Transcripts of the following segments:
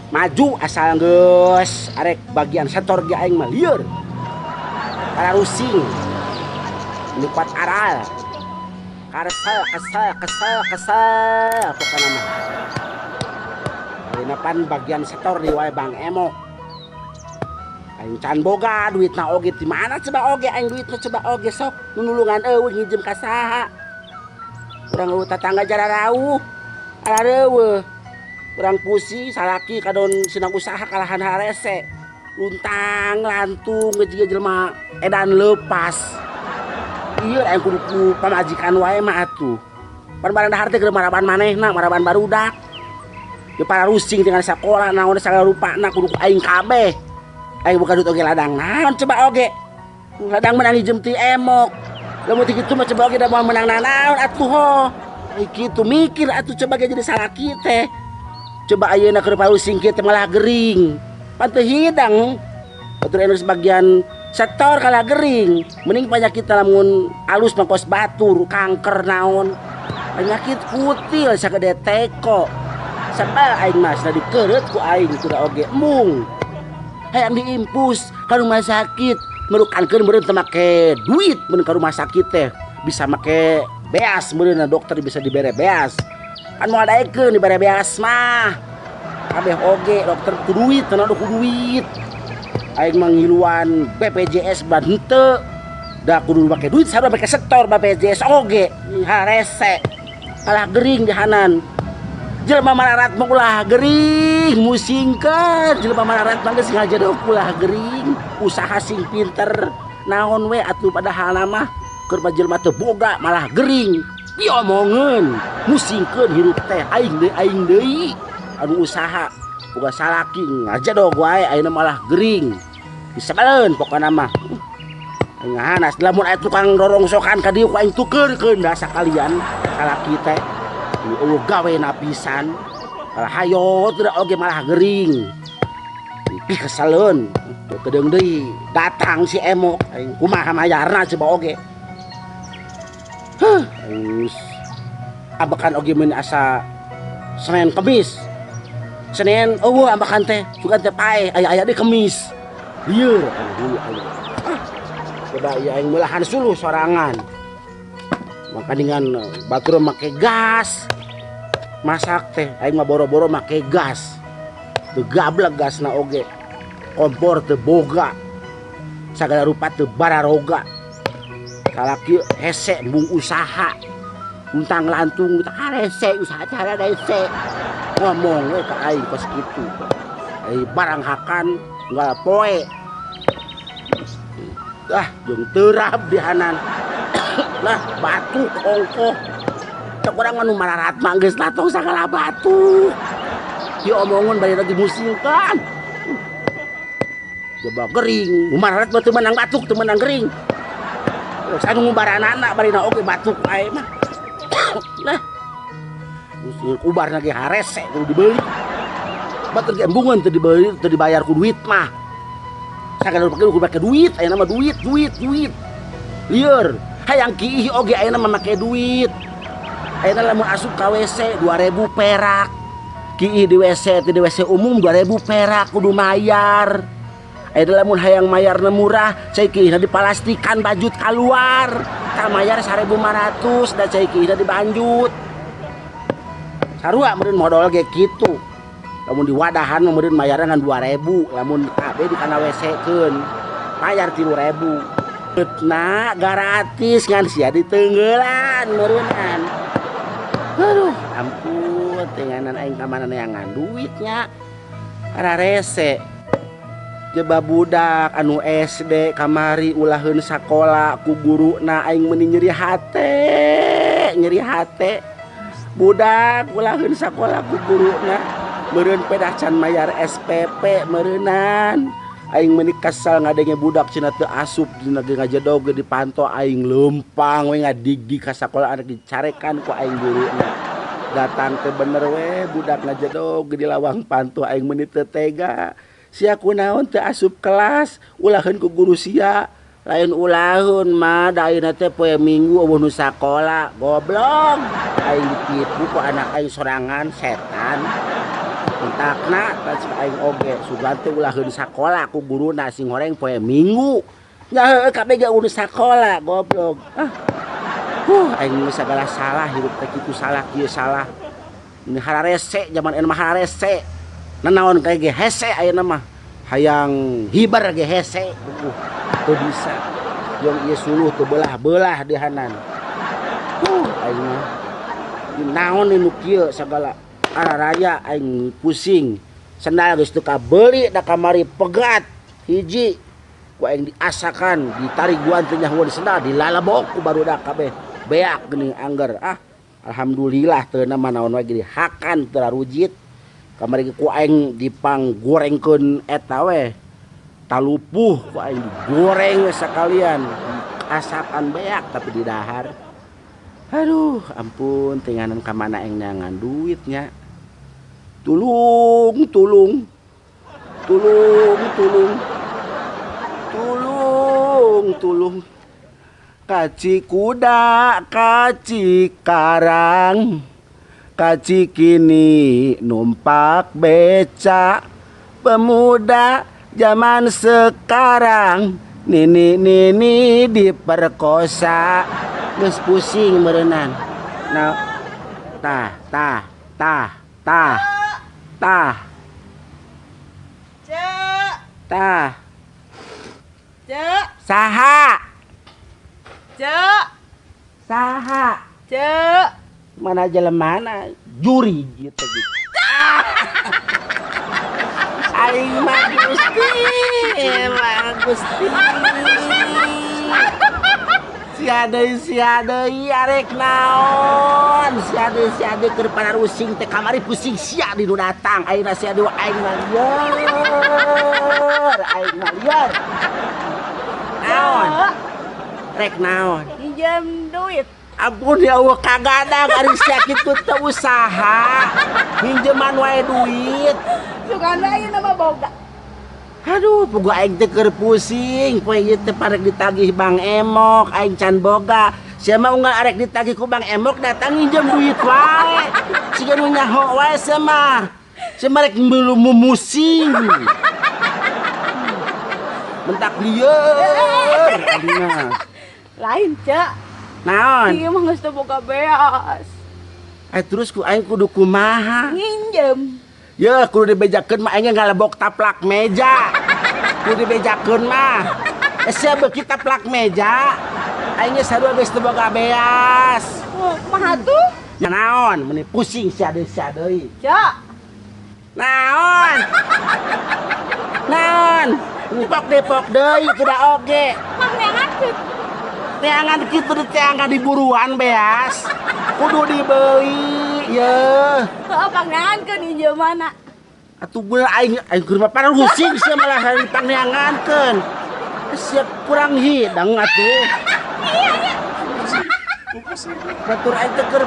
maju asal geus arek bagian setor ge aing mah lieur para rusing nupat aral kesel pokokna mah ayeuna pan bagian setor di wae Bang Emok aing can boga duitna oge di mana coba oge aing duitna coba oge sok nulungan eueuh ngijem ka saha urang eueuh tatangga jararauh alareueuh urang pusi salaki kadon sinang usaha kalahan harese luntang lantung geus jelema edan leupas ieu aing kudu ku pamajikan wae mah atuh pan barang dahar teh keur maraban manehna maraban barudak di para rusing dengan sakola naon sagala rupana kudu aing kabeh aing buka duit oge ladang naon coba oge ladang menang ijem ti Emok lamun teu kitu mah coba oge da moal menang naon atuh ho ai kitu mikir atuh coba ge jadi salaki teh coba ayeuna keur parusing kieu teh malah gering pan teu hidang batur anu sebagian setor kalah gering mending penyakit lamun alus mangkos batur kanker naon penyakit kutil sagede teko sabal aing mah sana dikereut ku aing kudu oge mung hayang diimpus ka rumah sakit merukankeun meureun teu make duit mun ka rumah sakit teh bisa make beas meureunna dokter bisa dibere beas kan moal daekeun dibere beas mah kabeh oge dokter ku duit tenan ku duit aing manghiluan BPJS ban henteu da kudu make duit sarua make setor BPJS oge harese kalah gering dihanan jelema mararat mah ulah gering musingkeun jelema mararat mah geus ngajadog ulah gering usaha sing pinter naon we atuh padahal mah keur jelema teu boga malah gering diomongeun musingkeun hirup teh aing deui anu usaha boga salaki ngajadog wae ayeuna malah gering disebeleun pokona mah ngahanas lamun aya tukang rorongsokan ka dieu ku aing tukeurkeun da sakalian salaki teh eueuh gawena pisan malah hayo teu oge malah gering pi kesaleun kedeung deui datang si Emok aing kumaha mayarna coba oge aing ambekan oge mun asa Senin Kemis Senin eueuh ambekan teh sugan teh paeh aya-aya di Kemis lieur coba ieu aing meulahan suluh sorangan maka dengan batur make gas masak teh aing mah boro-boro make gas teu gablek gasna oge kompor teu boga sagala rupa teu bararoga salaki hese embung usaha untang lantung harese usaha cara hese ngomong we ka aing kos kitu ai barang hakan nggal poe jeung teurap dihanan lah batu ongkoh cek urang anu mararat mah geus latong sagala batu diomongun bari lagi musingkan coba gering mararat mah teu menang batuk teu menang gering anu ngubaranana bari na oge batuk ae mah lah musing ubarna ge harese kudu dibeli batur ge embungeun teu dibeli teu dibayar ku duit mah sagala pake kudu make duit ayeuna mah duit lieur hayang kiih oge ayeuna mah make duit ayeuna lamun asup ka WC 2000 perak kiih di WC di WC umum 2000 perak kudu mayar ayeuna lamun hayang mayarna murah cai kiihna dipalastikan bajut kaluar ka mayar 1500 da cai kiihna dibanjut sarua meureun modal ge kitu lamun di wadahan mah meureun mayarna ngan 2000 lamun kabeh di kana WC keun mayar 3000 betna gratis ngan sia diteunggelan meureunan aduh ampun tenganan aing ka mana neangan duitnya rarese coba budak anu SD kamari ulaheun sakola ku guruna aing meuni nyeri hate budak ulaheun sakola ku guruna meureun pedah can mayar SPP meureunan aing meuni kesal ngadenge budak cenah teu asup dina ngajedog dipantau aing leumpang we ngadigdi ka sakola anak dicarekan ku aing guruna datang teh bener we budak ngajedog di lawang pantau aing meuni teu tega sia kunaon teu asup kelas ulaheun ku guru sia lain ulahun mah da ayeuna teh poe Minggu eueuh nu sakola goblok aing ditipu ku anak aing sorangan setan Mentakna tas aing oge sugan teh ulaheun sakola ku guruna sing horeng poe Minggu. Nya heueuh kabeh ge urus sakola goblok. Aing segala salah hirup teh kitu salah kieu salah. Ini hararese zaman eun mah hararese. Nanaon kayak ge hese ayeuna mah. Hayang hibar ge hese. Teu bisa. Yang ieu suluh teu belah-belah dihanan. Aing mah naon nu kieu sagala araraya aing pusing. Sendal geus teu kabeuli da kamari pegat hiji. Ku aing diasakan ditarik guan teh nyaho di sendal dilalabok ku barudak kabeh. Beak geuning angger. Alhamdulillah teu nama naon wae geuning hakan teu rarujit. Kamari ku aing dipanggorengkeun eta we. Talupuh ku aing digoreng sakalian. Asakan beak tapi di dahar. Aduh, ampun tinganan ka mana aing neangan duitnya. Tulung, tulung. Tulung, tulung. Tulung, tulung. Kaci kuda, kaci karang. Kaci kini numpak beca. Pemuda zaman sekarang nini diperkosa. Geus pusing meureunnan. Nah, tah. Cek. Tah. Cek. Saha? Cek. Saha? Cek. Mana jelemana juri gitu. Aing mah Gusti. Si adei arek naon. Si adei keur panarusing teh kamari pusing sia di nu datang. Ayeuna si adei aing mah lieur. Naon? Rek naon? Pinjam duit. Ampun ya Allah kagadang ari sia kitu teu usaha. Pinjeman wae duit. Sugan ayeuna mah boga. Aduh, pugu aing teh keur pusing, poe ieu teh parek ditagih Bang Emok, aing can boga. Sia mah unggal arek ditagih ku Bang Emok datang nginjem duit wae. Siga nu nyaho wae sia mah. Sia mah rek belum memusing. Mentak lieur. Lain, Cek. Naon? Ieu mah geus teu boga beas. Terus ku aing kudu kumaha? Nginjem. Ya, kudu dibejakeun mah aing ngalebok taplak meja. Kudu dibejakeun mah. Sia beuki taplak meja. Aing geus sarua geus teu boga beas. Kumaha tuh? Ya naon? Meni pusing sia deui. Cek. Naon? Naon? Depok deui kuda oge. Mah neangan Teangan kitu di teangan diburuan beas. Kudu dibeuli, ye. Heeh, pangneankeun ieu mana? Atuh bener aing keur mah parusing sia malah pangneangankeun. Siap kurang hidang atuh. Batur aing teh keur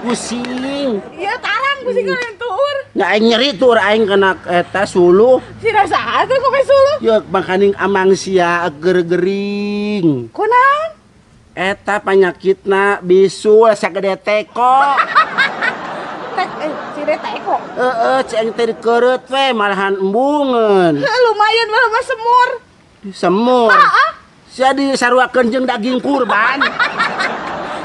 pusing. Iya tarang pusing kalian tur. Nya aing nyeri tur aing kena eta suluh. Sira saha tuh kowe suluh? Ya makaning amang sia gering. Kunaon? Eta panyakitna bisul sagede teko. Cire teko. Ceng teh dikereut we malahan embungeun. Lumayan mah semur. Semur. Sia disaruakeun jeung daging kurban.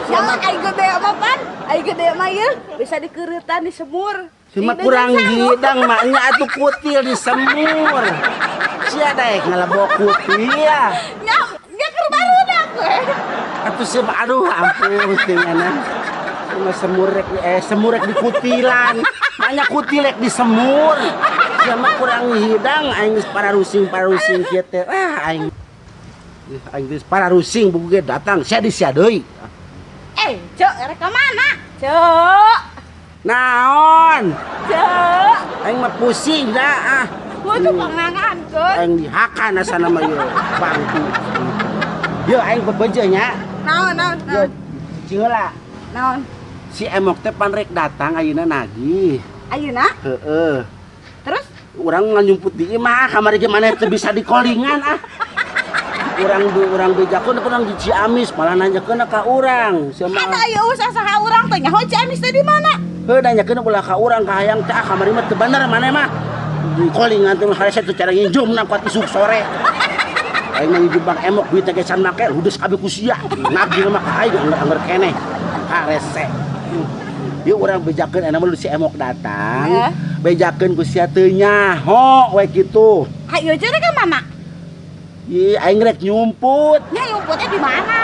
Ya aing gede mah pan. Aing gede mah ieu bisa dikereutan di semur. Cuma kurang hidang maknya atuh kutil di semur. Sia daek ngalebok kutil. Nya keur barudak we. Atuh sia aduh ampun tinganan. Cuma semur rek di kutilan. Maknya kutil rek di semur. Sia mah kurang hidang aing geus parusing kieu teh. Aing geus parusing buku ge datang sia deui. Cek rek ka mana? Cek. Naon? Cek. Aing mah pusing dah. Gua tuh pangangankeun. Aing dihakan asana mah ieu. Bangku. Ieu aing bebeje nya. Naon? Cing heula. Naon? Si Emok teh pan rek datang ayeuna nagih. Ayeuna? Heeh. Terus? Urang ngajumput di imah kamari ge maneh teu bisa dikolingan Urang bejakeun urang di Ciamis malah nanyakeun ka urang. Ada ieu usah saha urang teh nyaho Ciamis teh di mana? Nanyakeun ulah ka urang ka hayang teh kamari mah teu bener maneh mah. Di callingan teh hareusa teu cara nginjum kuat isuk sore. Aing mah nginjum Bang Emok duit teh gesan make ludes kabeh ku sia. Nagih mah ka aing angger keneh. Harese. Yuk urang bejakeun ena mah si Emok datang. Bejakeun ku sia teu nyaho we kitu. Ayo cenah ka mana? Ih, aing rek nyumput. Nya yumputnya di mana?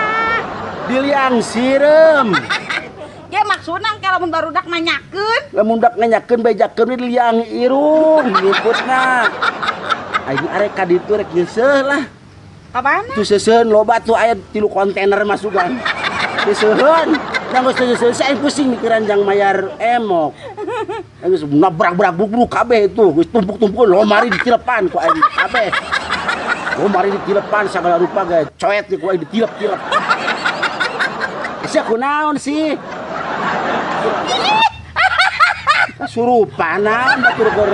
Di liang sirem. Ya maksudna kalau mun barudak nanyakeun. Lamun dak nanyakeun bejakeun di liang irung nyumputna. Aing arek ka ditu rek nyeuseuh lah. Ka mana? Tu seuseun loba tuh aya 3 kontainer masukan. Seuseun. Yang geus seuseun saya pusing mikiran jang mayar Emok. Geus nabrak-brak bubruk kabeh itu, geus tumpuk-tumpuk lomari ditilepan ku aing kabeh. Lomari ditilepan sagala rupa ge coet ku aing ditilep-tilep. Sia kunaon sih? Surupanan batur keur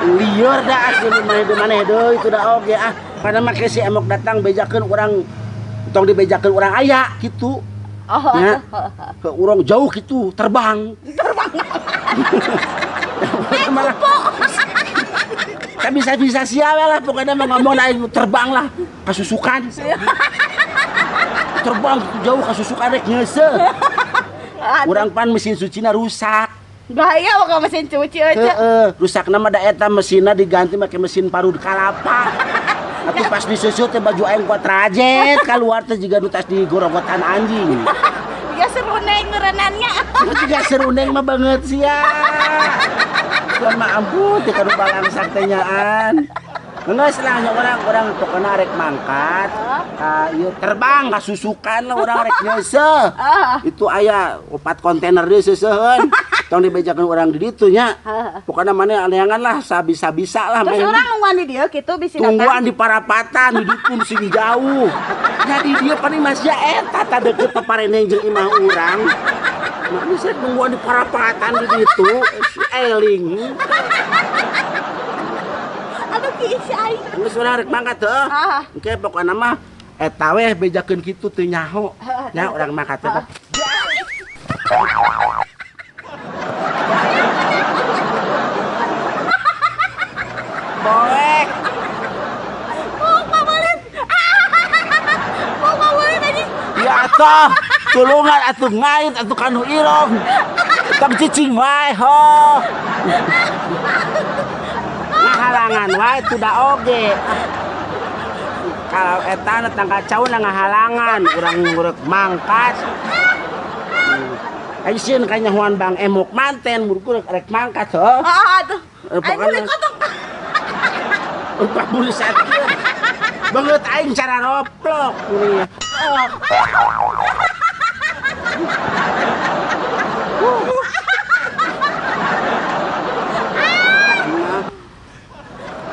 lieur dah asli maneh deui itu dah oge ah. Pada make si Emok datang bejakeun urang tong dibejakeun urang aya kitu. Ya. Ke urang jauh kitu terbang. Malah kan bisa sia lah pokoknya mah ngomong lain terbang lah kasusukan. Terbang jauh kasusukan rek nyeuseuh. Urang pan mesin sucina rusak. Bahaya ka mesin cuci aja. Rusakna mah da eta mesinna diganti make mesin parut kalapa. Atuh pas disusut teh baju aing kuat rajet kaluar teh jiga nu tas digorogotan anjing. Ya seruneng ngeureunannya. Jiga seruneng mah banget sia. Sama ampun teh kanu balangsak teh nyaan. Geus lah nya urang pokona rek mangkat. Ieu terbang kasusukan lah urang rek nyeuseuh. Itu aya 4 kontainer deui seuseun. Tong dibejakeun urang di ditu nya. Pokona maneh aneangan lah sabisa-bisa lah. Terus urang nungguan di dieu kitu bisi datang. Tungguan di parapatan di ditu sing jauh. Jadi dia paling masih eta ta deukeut papareneng jeung imah urang. Makanya saya nungguan di parapatan di ditu eling. Aduh kieu aing. Geus urang rek mangkat teh. Engke pokona mah eta weh bejakeun kitu teu nyaho. Nya urang mangkat teh. Boek. Oh, pamalin. Oh, pamalin anjing. Ya atuh, tulungan atuh ngait atuh kanu irong. Tong cicing wae ho. Ngahalangan wae itu da oge. Kalau eta na tangka cauna ngahalangan urang ngurek mangkat. Aisyun kanya huan Bang Emok manten murku rek mangkat ho. Aduh. Aing Pokona kotok. upah bulu sakit. Banget aing cara roplok kuliah.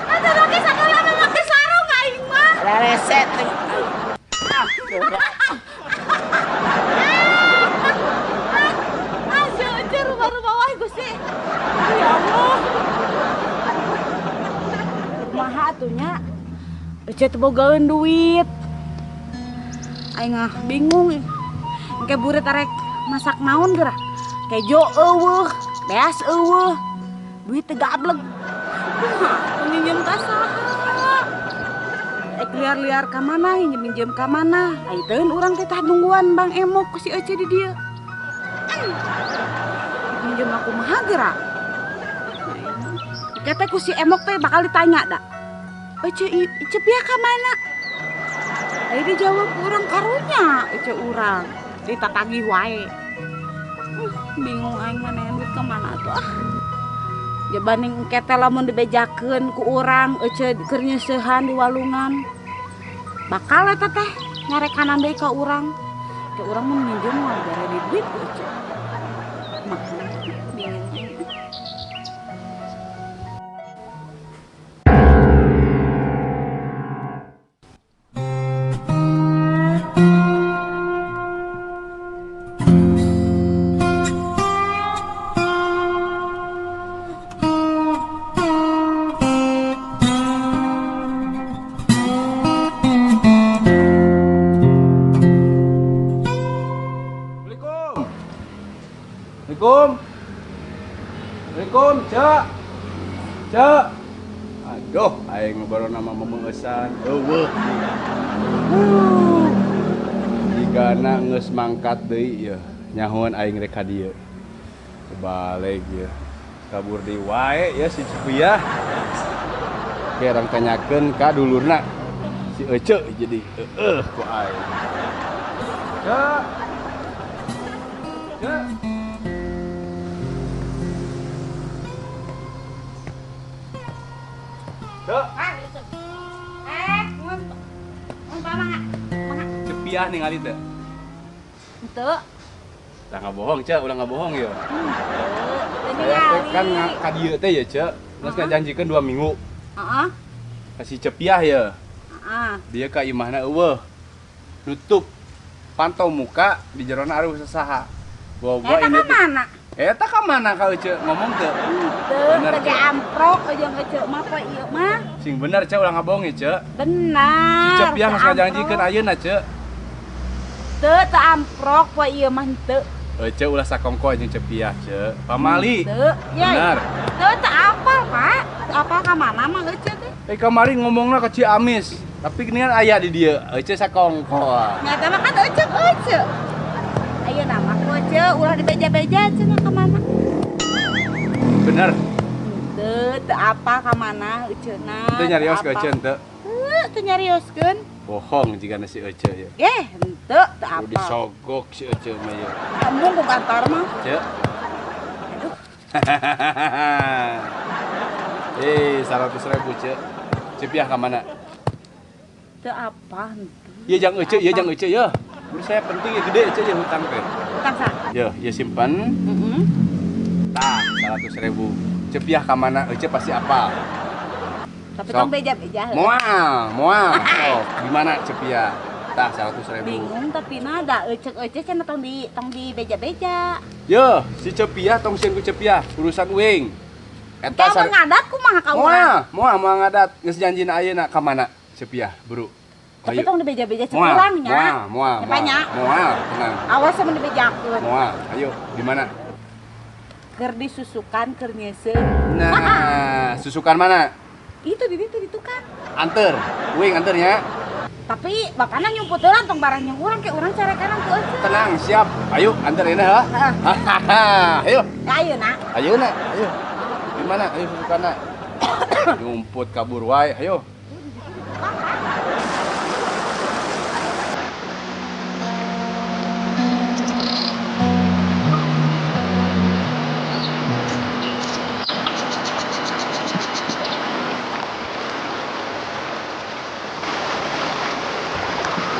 Aduh, lagi sakala make sarung aing mah. Reset. Aja rumah-rumah wae Gusti. Ya Allah. Kumaha atunya? Ece teu bogaeun duit. Aing bingung. Engke buret arek masak naon geura? Kejo eueuh, beas eueuh. Duit teu gableg. Kumaha nginjem ka saha? Liar-liar ka mana, minjem ka mana? Aiteun urang teh tah nungguan Bang Emok ku si Ece di dieu. Minjem aku mah geura. Kata ku si Emok teh bakal ditanya dah. Ece pieu ka mana? Ayo dijawab urang karunya, Ece urang. Ditatagih wae. Bingung aing maneh duit ka mana tuh ah. Jabanding engke teh lamun dibejakeun ku urang Ece keur nyeusehan di walungan. Bakal eta teh ngarekanan deui ka urang. Ke urang mun minjem mah gara di duit ku Ece. Mah bingung aing. Assalamualaikum. Assalamualaikum, Cek. Cek. Aduh, aing baru nama memengesan. Eueuh. Jigana geus mangkat deui ya. Nyahoan aing rek ka dieu. Balik ya. Kabur di wae ya si Cipiah. Kerang tanyakeun ka dulurna. Si Ece jadi ku aing. Cek. Cek. Cek. Cepiah ningali teh. Henteu. Ulah ngabohong, Cek, ulah ngabohong ya. Ini Saya kan ka dieu teh ya, Cek. Geus ngajanjikeun 2 minggu. Heeh. Ka si Cepiah ya. Heeh. Dia ka imahna eueuh. Nutup pantau muka di jerona ari usaha. Gua ini mana? eta ka mana ka Ece ngomong teu? Henteu, Bener, tadi Cek. amprok aja ngece mah poe ieu mah. Sing bener, Cek, ulah ngabohong ya, Cek. Benar. Si Cepiah geus ngajanjikeun ayeuna, Cek. Teu teu amprok poe ieu mah henteu. Ece ulah sakongko jeung Cepiah, Cek. Pamali. Teu. Ya. Benar. Teu teu apa, Pak? Apa ka mana mah ece teh? Kemarin ngomongna ke Ciamis, tapi gini kan aya di dia. Ece sakongko. Nyata mah kan ece. Ayeuna mah ku ece ulah dibeja-beja cenah ka mana? Bener. Teu apa ka mana eceuna? Teu nyarios ke Ece henteu. Teu nyarioskeun. Bohong jika si Ece ya. Geh, henteu teu Udah apa. disogok si Ece mah ya. Kamu ku kantor mah. Cek. Aduh. 100.000, Cek. Cepiah ka mana? Teu apa henteu. Ieu jang Ece, ieu jang Ece ya. Menurut saya penting ya gede Ece ya hutang teh. Utang sa? Ya, ya simpan. Heeh. Tah, 100.000. Cepiah ka mana? Ece pasti apa? Tapi Sok. tong beja-beja. Moal. Oh, gimana Cepiah? Tah, 100.000. Bingung tapi nada ecek cenah tong di beja-beja. Yo, si Cepiah tong sieun ku Cepiah, urusan uing. Eta Kamu ngadat kumaha ka urang? moal ngadat geus janjina ayeuna ka mana? Cepiah, buru. Tapi tong di beja-beja cek Moal, urang nya. moal. Cepanya. Moal, tenang. Awas sama dibejakeun. Moal, ayo, di mana? Keur disusukan keur nyeuseun. Nah, susukan mana? Itu di ditu ditukar. Anter, uing anternya. Tapi bapana nyumput heula tong barang yang urang ke urang carekan teu ece. Tenang, siap. Ayo, anter ini ha. Ayo. Ayeuna. Ayeuna, ayo. Di mana? Ayo susukanna. Nyumput kabur wae, ayo.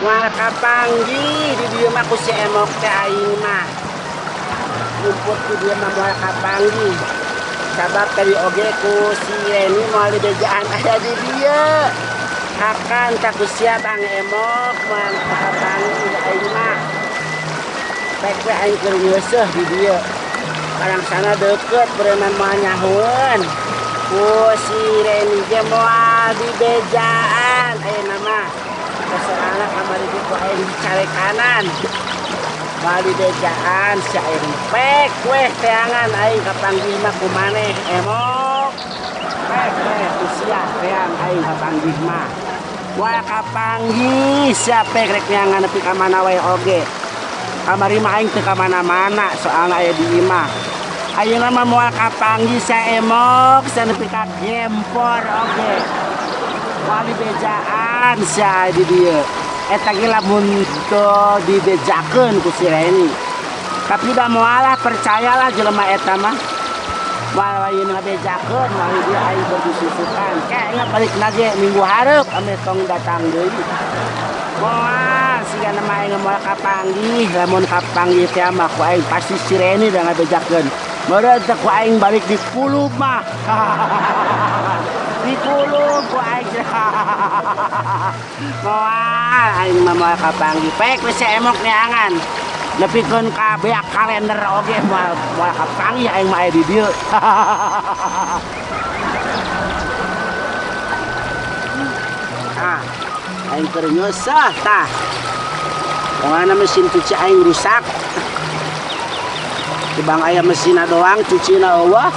Wah kapanggi di dieu mah ku si emok teh aing mah. Ngumpul ku dieu mah moal kapanggi. Sabab tadi oge ku si Reni moal di bejaan aya di dieu. Hakan tak ku siap ang emok moal kapanggi aing mah. Pek we aing keur ngeuseuh di dieu. Kadang sana deukeut berenang moal nyahoeun. Ku si Reni ge moal di bejaan ayeuna mah. Soalnya kamar itu ku aing dicare kanan. Bali bejaan si aing pek weh teangan aing kapanggih mah ku maneh emok. Pek weh ku sia teang aing kapanggih mah. Wah kapanggih sia pek rek neangan nepi ka mana wae oge. Kamari mah aing teu ka mana-mana soalna aya di imah. Ayeuna mah moal kapanggih sia emok sia nepi ka gempor oge. Wali bejaan sia di dieu. Eta ge lamun teu dibejakeun ku si Reni. Tapi da moalah percayalah jelema eta mah. Wal ayeuna bejakeun wali dia aing berdisusukan. Kayaknya balik lagi minggu hareup ame tong datang deui. Moal sigana mah aing moal kapanggih, lamun kapanggih teh mah ku aing pasti si Reni da ngabejakeun. Meureun teh ku aing balik di kulub mah. Di kulub ku aing. Moal aing mah moal kapanggih pek we si emok neangan. Nepikeun ka beak kalender oge moal kapanggih aing mah aya di dieu. Ah, aing keur ngeusah tah. Pokona mesin cuci aing rusak. Tibang aya mesina doang cucina eueuh.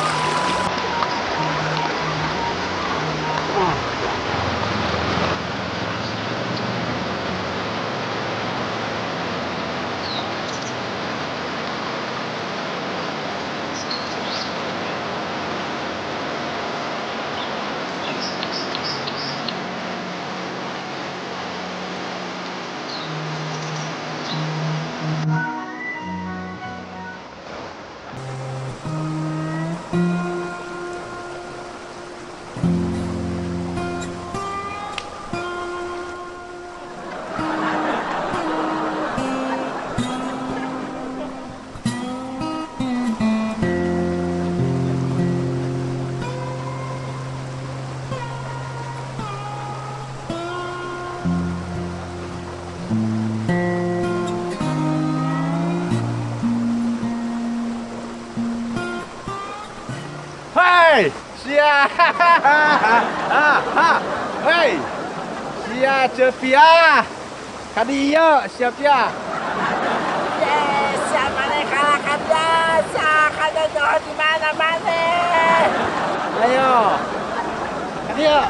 Hei, sia. Hei. Sia cepia. Kadieu siap ya. Yes, siapa nih kalah kan biasa, kada jauh di mana-mana. Ayo. Kadieu.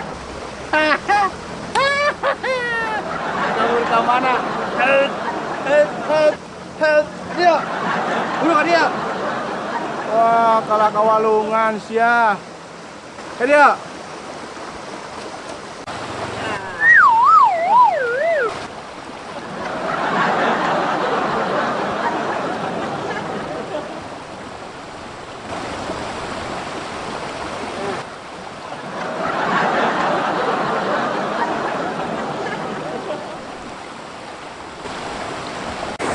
Kabur ke mana? Dia. Bunuh dia. Wah, kalah kawalungan sia. Dia.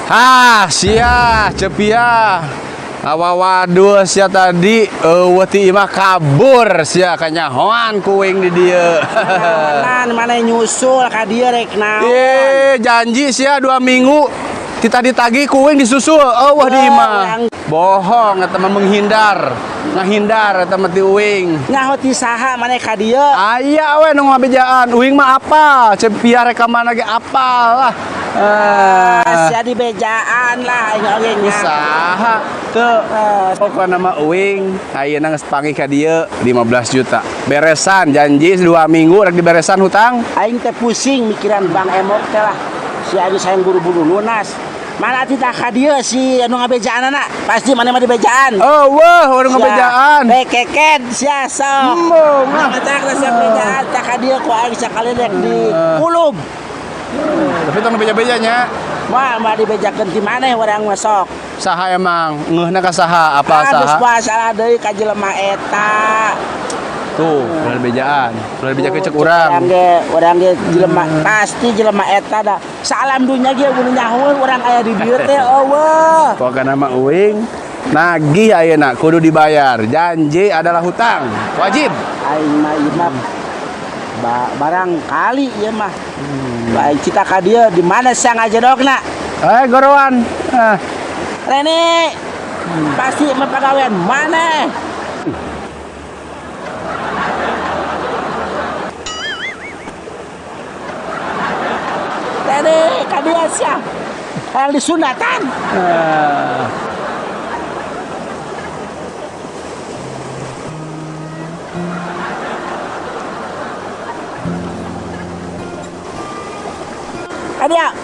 Ha, sia, cepia. Waduh sia tadi wati imah kabur sia kanyahoan kuing di dieu. Mana nyusul ka dieu rek naon. Janji sia 2 minggu kita ditagi kuing disusul eueuh di imah. Bohong eta mah menghindar. Ngahindar eta mah ti uing. Nyaho ti saha maneh ka dieu? Aya we nu ngabejaan. Uing mah apal, cepia rekaman ge apal lah. Sia di bejaan lah aing oge nya. Usaha teu pokona mah uing ayeuna geus panggih ka dieu 15 juta. Beresan janji 2 minggu rek diberesan hutang. Aing teh pusing mikiran Bang Emok teh lah. Si anu sayang buru-buru lunas. Mana titah ka dieu si anu ngabejaanana? Pasti maneh mah di bejaan. Oh, wah, urang ngabejaan. Bekeket sia sok. Embung mah. Matak rasa bejaan tah ka dieu ku aing sakali rek di kulub. Tapi tong beja-bejanya. Mah dibejakeun ti maneh urang mah sok. Saha emang ngeuhna ka saha? Apa Geus saha? masalah deui ka jelema eta. Tuh, ulah bejaan. Ulah beja cek urang. Urang ge jelema pasti jelema eta da. Salam dunya ge mun nyahoeun urang aya di dieu teh eueuh. Pokona mah uing nagih ayeuna kudu dibayar. Janji adalah hutang. Wajib. Aing mah ieu mah barang kali ieu mah. Baik cita ka dieu di mana sia ngajedogna? Gorowan. Rene. Pasti mah pagawean mana? Rene ka dieu sia. Hayang disunatan. Kadia.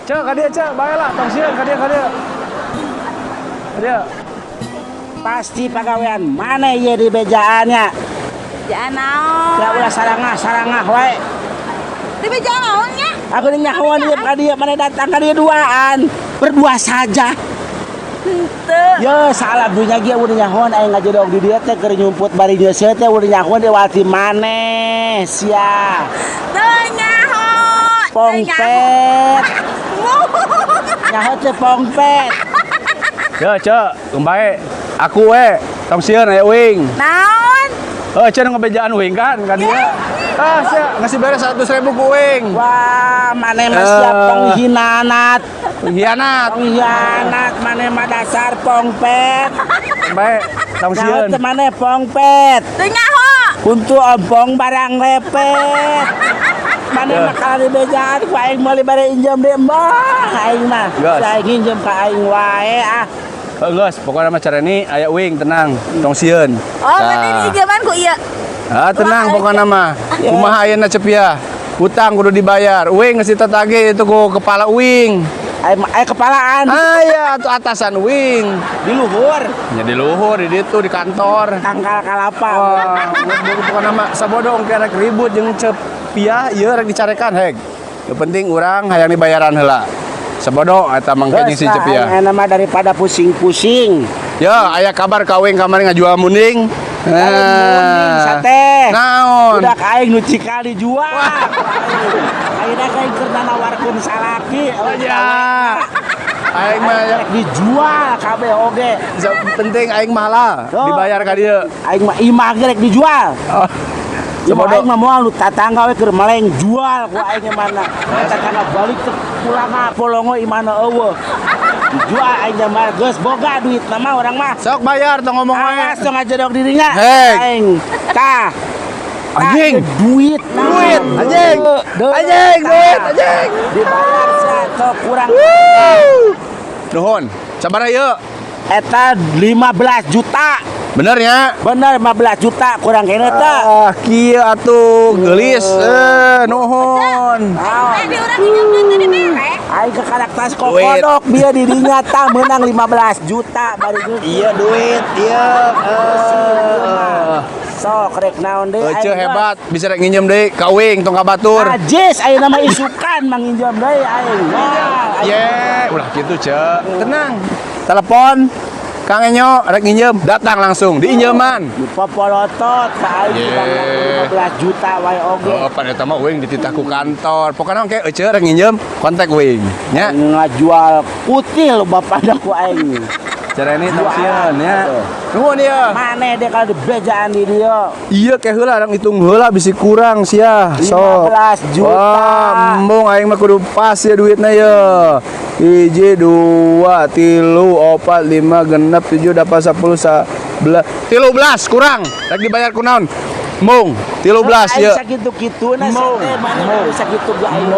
Cek kadia cek, baelah tong sieun kadia. Kadia. Pasti pagawean mana ieu di bejaannya? Bejaan naon? Ya ulah sarangah wae. Di bejaan naon nya? Aku nih nyahoan ieu ka dieu mana datang ka dieu duaan. Berdua saja. Henteu. Yo salah dunya ge udah nyahoan aya ngajedog di dieu teh keur nyumput bari dieu teh udah nyahoan di wati maneh sia. Teu nyaho. Pongpet. Nyaho teh pongpet. Yo cek, kumbae aku tong sieun aya uing. Naon? Cenah ngabejaan uing kan dia. Sia ngasih beres 100.000 ku uing. Wah, maneh mah siap pengkhianat. Pengkhianat. Maneh mah dasar pongpet. Bae, tong sieun. Nyaho teh maneh pongpet. Teu nyaho. Untuk ompong barang lepet. Mana mah kalau di bejaan ku aing meuli bare injem deui mah aing mah. Aing injem ka aing wae ah. Geus, pokoknya mah cara ini aya uing tenang, tong sieun. Oh, berarti di zaman ku iya. Tenang pokoknya mah. Kumaha ayeuna Cepia? Hutang kudu dibayar. Uing geus ditatagih itu ku kepala uing. Ai kepalaan Aya atuh atasan uing. di luhur Nya di luhur di ditu di kantor. tangkal kalapa. Pokoknya mah sabodong kerek ribut jeung Cepia ieu rek dicarekan heg. Yang penting urang hayang dibayaran heula. Sabodong eta mangke jeung si Cepia. Enak mah daripada pusing-pusing. Ya, aya kabar kawin kamari ngajual munding. Munding sate. Naon? Udah aing nu cikal dijual. Ayeuna aing keur nawarkeun salaki. Oh ya. Aing mah ya, dijual kabeh oge. penting aing mah lah dibayar ka dieu. Aing mah imah ge rek dijual. Oh. Cuma Sabodong. aing mah moal nu tatangga we keur meleng jual ku aing mana. Tatangga balik teh pulang polongo imana eueuh. Dijual aing mah geus boga duit mah orang mah. Sok bayar tong ngomong we. Awas tong ngajodok dirinya. Hei. Aing tah. Anjing. Duit Duit, anjing. Anjing, duit, anjing. Dibayar sok kurang. Nuhun. Sabaraha ieu? Eta 15 juta. Bener ya? Bener 15 juta kurang kene teh. Kieu atuh geulis. Nuhun. Tadi urang minjem duit tadi merek. Aing ke karakter Duit. kokodok bieu dirinya tah menang 15 juta bari duit. Iya duit, iya. Sok rek naon deui. Ece hebat, bisa rek nginjem deui ka uing tong ka batur. Najis ayeuna mah isukan manginjam deui aing. Wah, aing. Ye, ulah gitu, Cek. Tenang. Telepon Kang Enyo rek nginjem, datang langsung diinjeman. Lupa polotot ka aing Ye. kurang 15 juta wae oge. Oh, pan eta mah uing dititah ku kantor. Pokoknya engke Ece rek nginjem, kontak uing. Nya. Ngajual putih lo bapada ku aing. Cara ini tong sieun nya. Nuhun ieu. Maneh deh kalau dibejaan di dia. Iya ke heula urang hitung heula bisi kurang sia. 15 juta. Wah, embung aing mah kudu pas ya duitna ye. 1 2 3 4 5 6 7 8 10 11 13 kurang. Rek dibayar ku naon? Mung 13 Aing ye. sakitu-kituna Mung. sate mana Mung. kudu sakitu ge aing.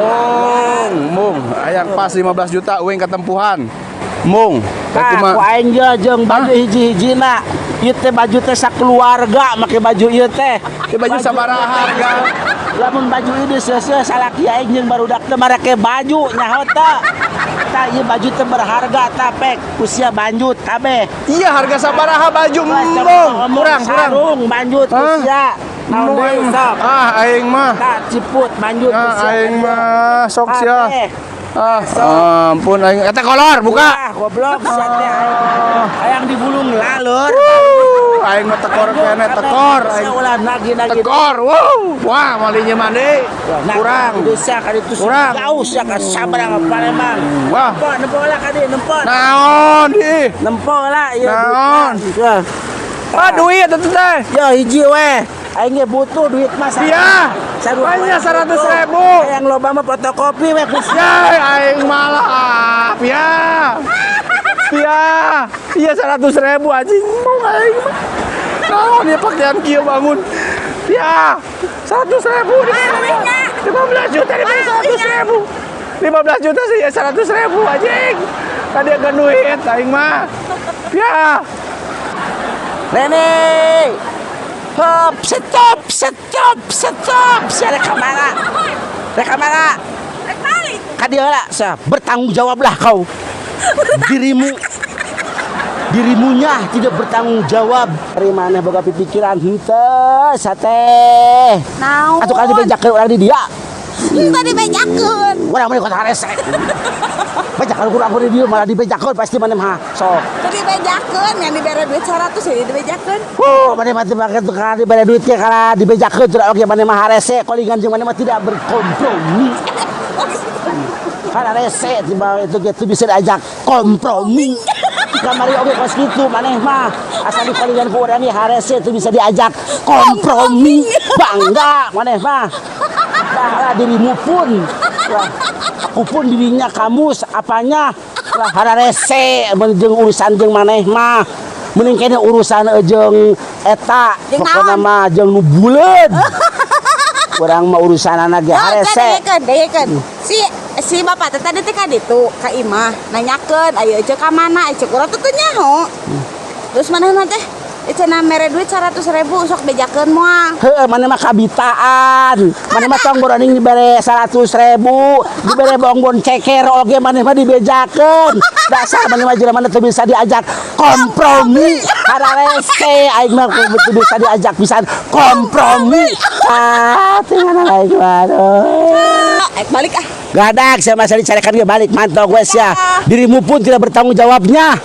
Mung, hayang pas 15 juta uing katempuhan. Mung, Tah, eta mah ku aing ge jeung baju hiji-hijina. Ieu teh baju teh sakeluarga make baju ieu teh. Ieu baju sabaraha harga? Lamun baju ieu seuseuh salaki aing jeung barudak teh marake baju nyaho teh. Tah ieu baju teh berharga tah pek usia banjut kabeh. Iya harga sabaraha baju mung, kurang. Sarung banjut Hah? usia. Naon deui sok. Aing mah. Tah ciput banjut usia. Aing mah sok Tah, sia. teh. Ampun aing eta kolor buka. Wah, goblok sia teh aing. Hayang dibulung laleur. Aing mah tekor kene tekor aing. Ulah nagi-nagi. Tekor. Wah, malinya mandi. Kurang. Desa ka ditu Kurang. jauh sia ka Sabrang Palembang. Wah. Nempo lah ka dieu nempo. Naon di? Nempo lah ieu. Naon? Ya. Duit atuh teh. Yo hiji we. Aing ge butuh duit mas. Iya. Banyak 100.000. Yang loba mah fotokopi we kus. Ya, aing malah. Iya 100.000 anjing mau aing mah. Naon dia pakaian kieu bangun. Ya, 100.000 dibayar. 15 juta dibayar 100.000. 15 juta sih ya 100.000 anjing. Tadi akan duit aing mah. Ya. Nene. Hop, stop. Sia rek kamana. Rek kamana. Rek balik. Ka dieu lah, sia bertanggung jawablah kau. Dirimunya tidak bertanggung jawab. Dari mana boga pikiran henteu sate. Naon? Atuh kali dibejakeun urang di dia. Tadi bejakeun. Urang mah kota rese. Bejakeun urang di dia malah dibejakeun pasti maneh mah. Sok. Tadi bejakeun yang dibere duit 100 ya dibejakeun. Maneh mah teu make teu kali bade duit ke kala dibejakeun teu oge maneh mah harese kolingan jeung maneh mah tidak berkompromi. Kana rese tiba itu gitu bisa diajak kompromi. Kamari oge kos kitu maneh mah asal dikolingan ku urang ieu harese teu bisa diajak kompromi. Bangga maneh mah. Lah dirimu pun. Lah, aku pun dirinya kamus apanya. Lah harese jeung urusan jeung maneh mah. Mending kene urusan jeung eta Jeung pokona naon? mah jeung nu buleud. Urang mah urusanana ge harese. Deyekeun. Si si bapak teh tadi teh ka ditu ka imah nanyakeun aya cek ka mana cek urang teh nyaho. Terus manehna teh cenah mere duit 100.000 sok bejakeun moal. Heuh, mana mah kabitaan. Mana mah tong borani dibere 100.000, dibere bongbon ceker oge mana mah dibejakeun. Dasar mana mah jelema teu bisa diajak kompromi. Kararese aing mah teu bisa diajak pisan kompromi. Teu ngana lain waduh. Balik ah. Gadak saya masa dicarekan ge balik mantap wes ya. Dirimu pun tidak bertanggung jawabnya.